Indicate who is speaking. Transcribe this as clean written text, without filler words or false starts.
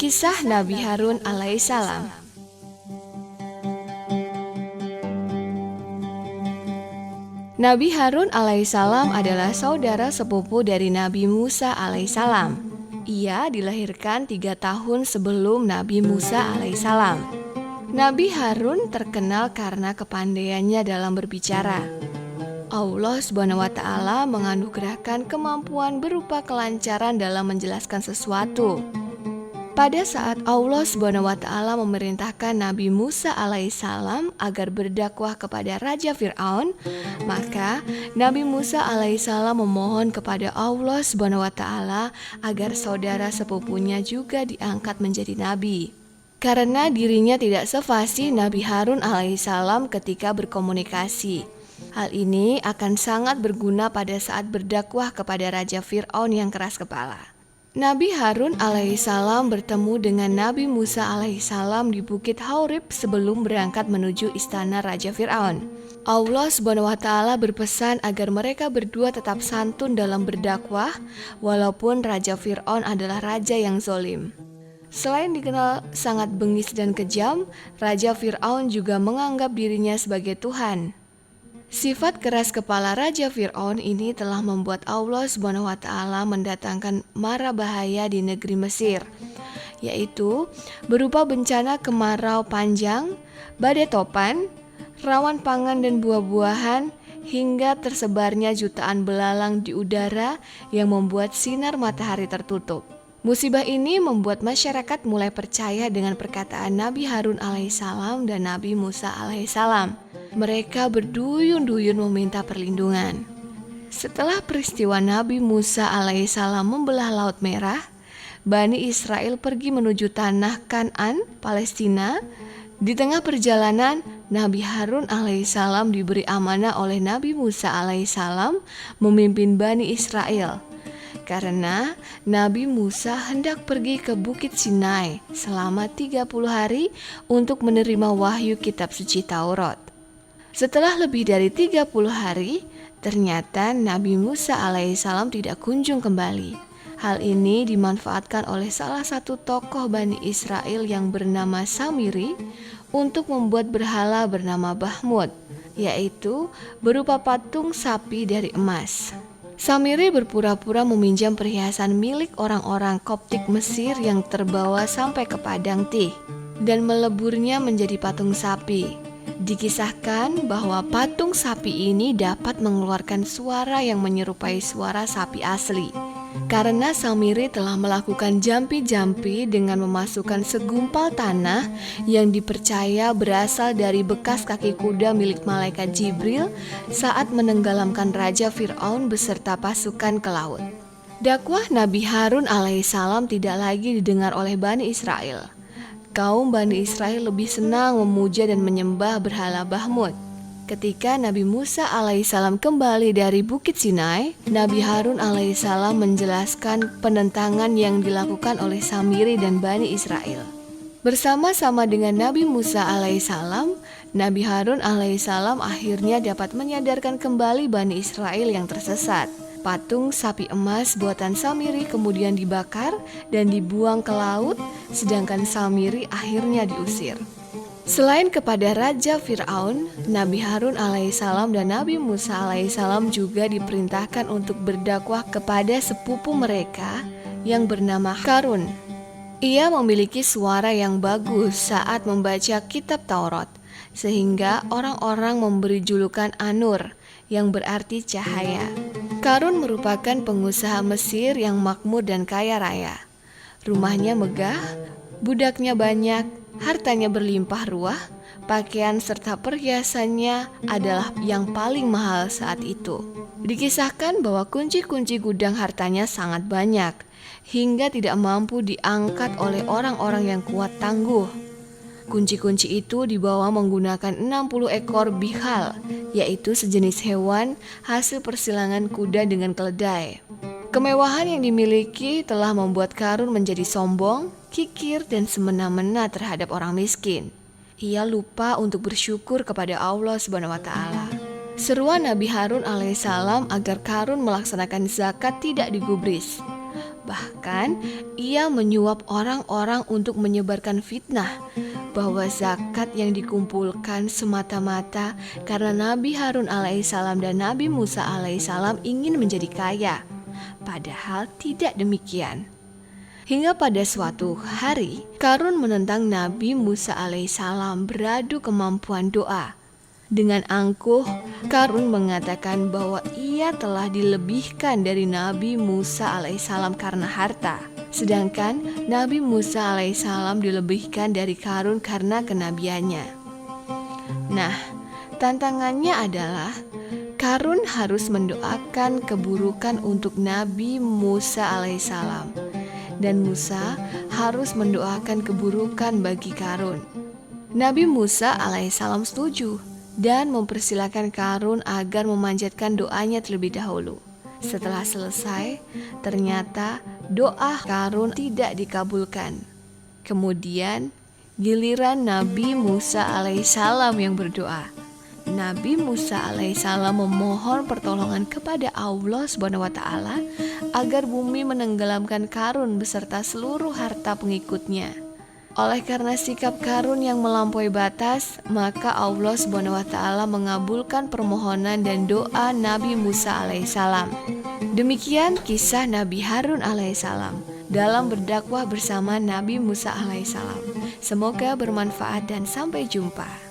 Speaker 1: Kisah Nabi Harun alaihissalam. Nabi Harun alaihissalam adalah saudara sepupu dari Nabi Musa alaihissalam. Ia dilahirkan 3 tahun sebelum Nabi Musa alaihissalam. Nabi Harun terkenal karena kepandaiannya dalam berbicara. Allah SWT menganugerahkan kemampuan berupa kelancaran dalam menjelaskan sesuatu. Pada saat Allah SWT memerintahkan Nabi Musa alaihissalam agar berdakwah kepada Raja Fir'aun, maka Nabi Musa alaihissalam memohon kepada Allah SWT agar saudara sepupunya juga diangkat menjadi nabi. Karena dirinya tidak sefasih Nabi Harun alaihissalam ketika berkomunikasi. Hal ini akan sangat berguna pada saat berdakwah kepada Raja Fir'aun yang keras kepala. Nabi Harun alaihissalam bertemu dengan Nabi Musa alaihissalam di Bukit Haurib sebelum berangkat menuju istana Raja Fir'aun. Allah SWT berpesan agar mereka berdua tetap santun dalam berdakwah, walaupun Raja Fir'aun adalah raja yang zalim. Selain dikenal sangat bengis dan kejam, Raja Fir'aun juga menganggap dirinya sebagai Tuhan. Sifat keras kepala Raja Fir'aun ini telah membuat Allah SWT mendatangkan mara bahaya di negeri Mesir, yaitu berupa bencana kemarau panjang, badai topan, rawan pangan dan buah-buahan, hingga tersebarnya jutaan belalang di udara yang membuat sinar matahari tertutup. Musibah ini membuat masyarakat mulai percaya dengan perkataan Nabi Harun alaihissalam dan Nabi Musa alaihissalam. Mereka berduyun-duyun meminta perlindungan. Setelah peristiwa Nabi Musa alaihissalam membelah Laut Merah, Bani Israel pergi menuju tanah Kan'an, Palestina. Di tengah perjalanan, Nabi Harun alaihissalam diberi amanah oleh Nabi Musa alaihissalam memimpin Bani Israel. Karena Nabi Musa hendak pergi ke Bukit Sinai selama 30 hari untuk menerima wahyu kitab suci Taurat. Setelah lebih dari 30 hari, ternyata Nabi Musa alaihissalam tidak kunjung kembali. Hal ini dimanfaatkan oleh salah satu tokoh Bani Israel yang bernama Samiri untuk membuat berhala bernama Bahmud, yaitu berupa patung sapi dari emas. Samiri berpura-pura meminjam perhiasan milik orang-orang Koptik Mesir yang terbawa sampai ke padang Tih dan meleburnya menjadi patung sapi. Dikisahkan bahwa patung sapi ini dapat mengeluarkan suara yang menyerupai suara sapi asli. Karena Samiri telah melakukan jampi-jampi dengan memasukkan segumpal tanah yang dipercaya berasal dari bekas kaki kuda milik malaikat Jibril saat menenggelamkan Raja Fir'aun beserta pasukan ke laut. Dakwah Nabi Harun alaihissalam tidak lagi didengar oleh Bani Israel. Kaum Bani Israel lebih senang memuja dan menyembah berhala Bahmud. Ketika Nabi Musa alaihissalam kembali dari Bukit Sinai, Nabi Harun alaihissalam menjelaskan penentangan yang dilakukan oleh Samiri dan Bani Israel. Bersama-sama dengan Nabi Musa alaihissalam, Nabi Harun alaihissalam akhirnya dapat menyadarkan kembali Bani Israel yang tersesat. Patung sapi emas buatan Samiri kemudian dibakar dan dibuang ke laut, sedangkan Samiri akhirnya diusir. Selain kepada Raja Fir'aun, Nabi Harun alaihissalam dan Nabi Musa alaihissalam juga diperintahkan untuk berdakwah kepada sepupu mereka yang bernama Qarun. Ia memiliki suara yang bagus saat membaca kitab Taurat, sehingga orang-orang memberi julukan Anur, yang berarti cahaya. Qarun merupakan pengusaha Mesir yang makmur dan kaya raya. Rumahnya megah, budaknya banyak, hartanya berlimpah ruah, pakaian serta perhiasannya adalah yang paling mahal saat itu. Dikisahkan bahwa kunci-kunci gudang hartanya sangat banyak, hingga tidak mampu diangkat oleh orang-orang yang kuat tangguh. Kunci-kunci itu dibawa menggunakan 60 ekor bihal, yaitu sejenis hewan hasil persilangan kuda dengan keledai. Kemewahan yang dimiliki telah membuat Qarun menjadi sombong, kikir, dan semena-mena terhadap orang miskin. Ia lupa untuk bersyukur kepada Allah SWT. Seruan Nabi Harun alaihissalam agar Qarun melaksanakan zakat tidak digubris. Bahkan ia menyuap orang-orang untuk menyebarkan fitnah bahwa zakat yang dikumpulkan semata-mata karena Nabi Harun alaihissalam dan Nabi Musa alaihissalam ingin menjadi kaya. Padahal tidak demikian. Hingga pada suatu hari, Karun menentang Nabi Musa alaihissalam beradu kemampuan doa. Dengan angkuh, Karun mengatakan bahwa ia telah dilebihkan dari Nabi Musa alaihissalam karena harta. Sedangkan Nabi Musa alaihissalam dilebihkan dari Karun karena kenabiannya. Nah, tantangannya adalah Karun harus mendoakan keburukan untuk Nabi Musa alaihissalam, dan Musa harus mendoakan keburukan bagi Karun. Nabi Musa alaihissalam setuju dan mempersilahkan Karun agar memanjatkan doanya terlebih dahulu. Setelah selesai, ternyata doa Karun tidak dikabulkan. Kemudian giliran Nabi Musa alaihissalam yang berdoa. Nabi Musa alaihissalam memohon pertolongan kepada Allah SWT agar bumi menenggelamkan Karun beserta seluruh harta pengikutnya. Oleh karena sikap Karun yang melampaui batas, maka Allah SWT mengabulkan permohonan dan doa Nabi Musa alaihissalam. Demikian kisah Nabi Harun alaihissalam dalam berdakwah bersama Nabi Musa alaihissalam. Semoga bermanfaat dan sampai jumpa.